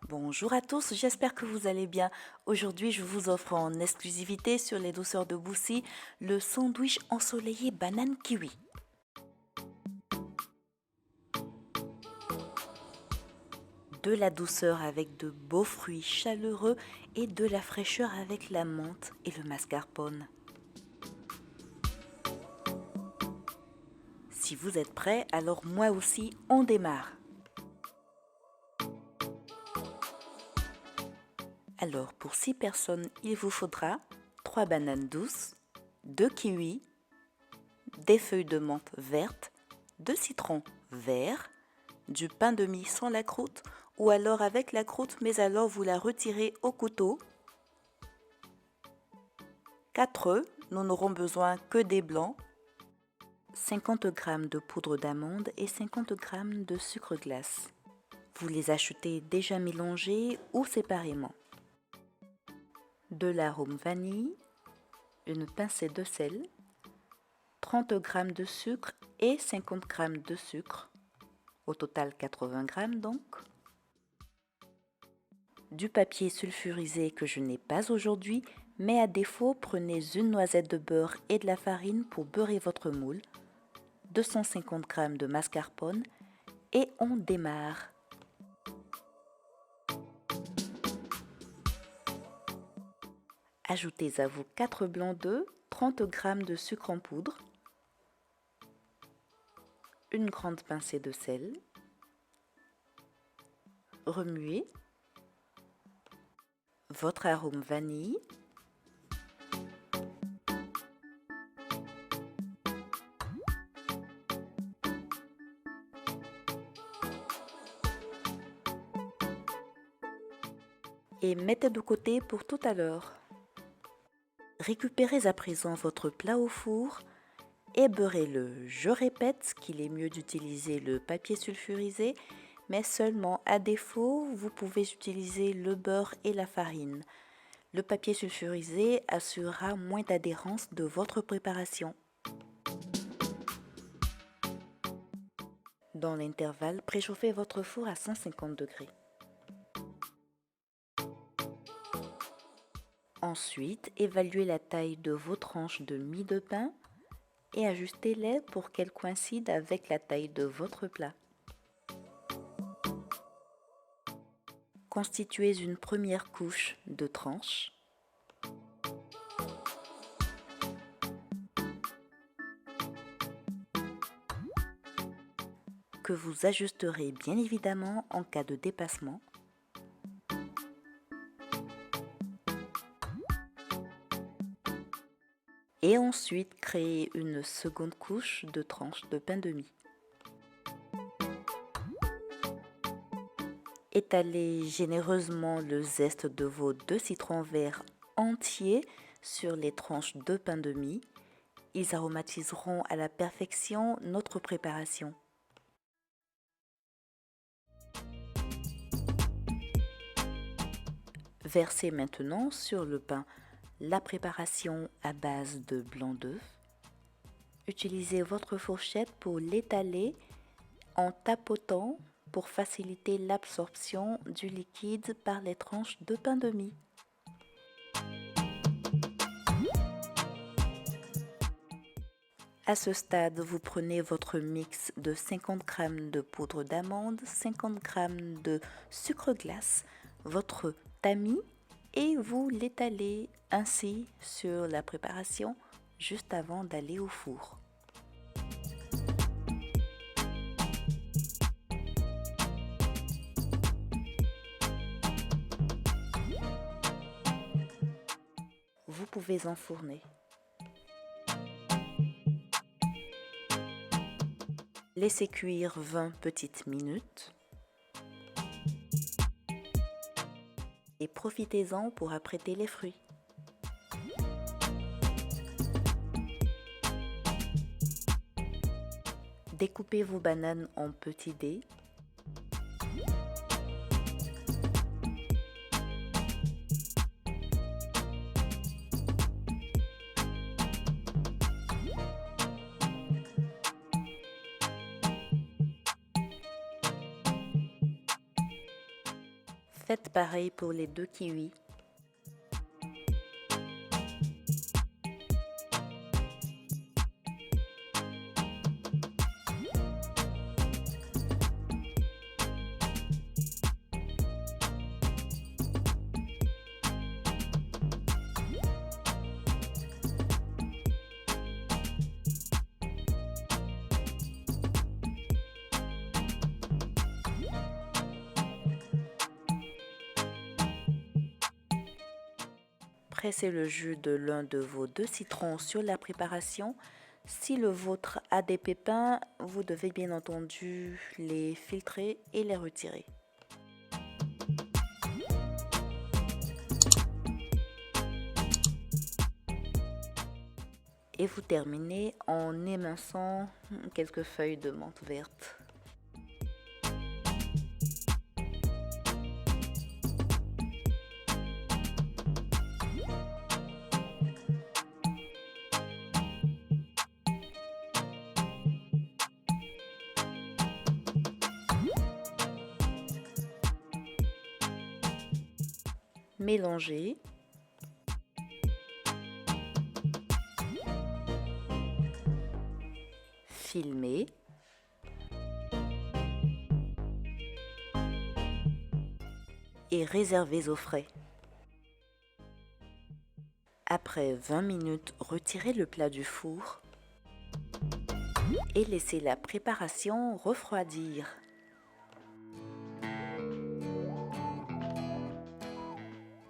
Bonjour à tous, j'espère que vous allez bien. Aujourd'hui, je vous offre en exclusivité sur les douceurs de Boussy le sandwich ensoleillé banane kiwi. De la douceur avec de beaux fruits chaleureux et de la fraîcheur avec la menthe et le mascarpone. Si vous êtes prêts, alors moi aussi, on démarre. Alors, pour 6 personnes, il vous faudra 3 bananes douces, 2 kiwis, des feuilles de menthe vertes, 2 citrons verts, du pain de mie sans la croûte ou alors avec la croûte, mais alors vous la retirez au couteau. 4 œufs, nous n'aurons besoin que des blancs. 50 g de poudre d'amande et 50 g de sucre glace. Vous les achetez déjà mélangés ou séparément. De l'arôme vanille, une pincée de sel, 30 g de sucre et 50 g de sucre, au total 80 g donc. Du papier sulfurisé que je n'ai pas aujourd'hui, mais à défaut, prenez une noisette de beurre et de la farine pour beurrer votre moule, 250 g de mascarpone et on démarre. Ajoutez à vos 4 blancs d'œufs 30 g de sucre en poudre, une grande pincée de sel, remuez, votre arôme vanille, et mettez de côté pour tout à l'heure. Récupérez à présent votre plat au four et beurrez-le. Je répète qu'il est mieux d'utiliser le papier sulfurisé, mais seulement à défaut, vous pouvez utiliser le beurre et la farine. Le papier sulfurisé assurera moins d'adhérence de votre préparation. Dans l'intervalle, préchauffez votre four à 150 degrés. Ensuite, évaluez la taille de vos tranches de mie de pain et ajustez-les pour qu'elles coïncident avec la taille de votre plat. Constituez une première couche de tranches. Que vous ajusterez bien évidemment en cas de dépassement. Et ensuite, créez une seconde couche de tranches de pain de mie. Étalez généreusement le zeste de vos 2 citrons verts entiers sur les tranches de pain de mie. Ils aromatiseront à la perfection notre préparation. Versez maintenant sur le pain la préparation à base de blanc d'œuf. Utilisez votre fourchette pour l'étaler en tapotant pour faciliter l'absorption du liquide par les tranches de pain de mie. À ce stade, vous prenez votre mix de 50 g de poudre d'amande, 50 g de sucre glace, votre tamis et vous l'étalez ainsi sur la préparation juste avant d'aller au four. Vous pouvez enfourner. Laissez cuire 20 petites minutes et profitez-en pour apprêter les fruits. Découpez vos bananes en petits dés. Faites pareil pour les 2 kiwis. Pressez le jus de l'un de vos 2 citrons sur la préparation. Si le vôtre a des pépins, vous devez bien entendu les filtrer et les retirer. Et vous terminez en éminçant quelques feuilles de menthe verte. Mélangez. Filmez. Et réservez au frais. Après 20 minutes, retirez le plat du four et laissez la préparation refroidir.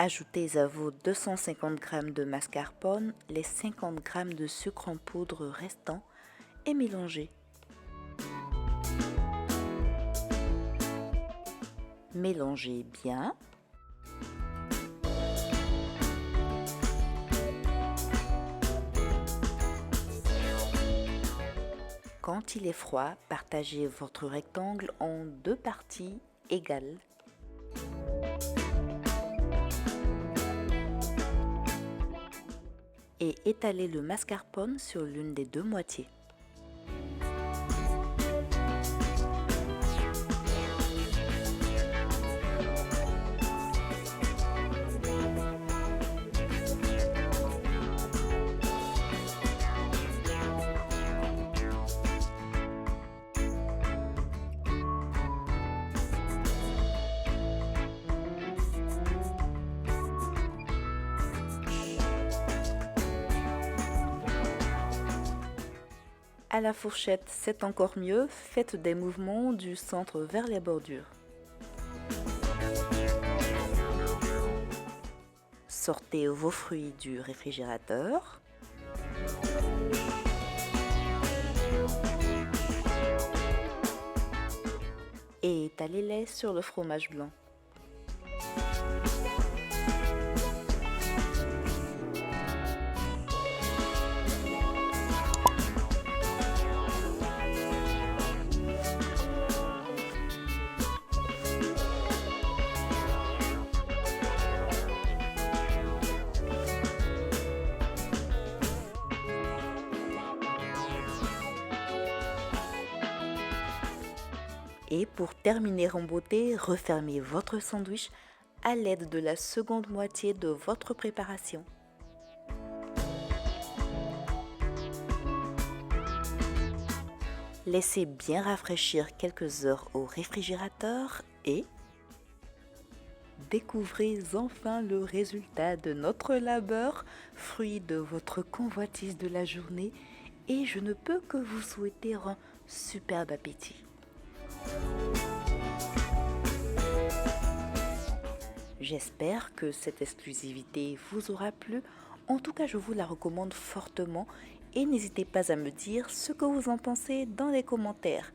Ajoutez à vos 250 g de mascarpone les 50 g de sucre en poudre restants et mélangez. Mélangez bien. Quand il est froid, partagez votre rectangle en 2 parties égales. Et étalez le mascarpone sur l'une des 2 moitiés. À la fourchette, c'est encore mieux, faites des mouvements du centre vers les bordures. Sortez vos fruits du réfrigérateur. Et étalez-les sur le fromage blanc. Et pour terminer en beauté, refermez votre sandwich à l'aide de la seconde moitié de votre préparation. Laissez bien rafraîchir quelques heures au réfrigérateur et découvrez enfin le résultat de notre labeur, fruit de votre convoitise de la journée, et je ne peux que vous souhaiter un superbe appétit. J'espère que cette exclusivité vous aura plu. En tout cas, je vous la recommande fortement et n'hésitez pas à me dire ce que vous en pensez dans les commentaires.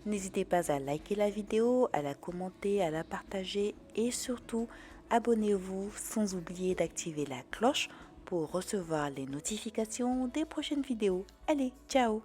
N'hésitez pas à liker la vidéo, à la commenter, à la partager et surtout, abonnez-vous sans oublier d'activer la cloche pour recevoir les notifications des prochaines vidéos. Allez, ciao!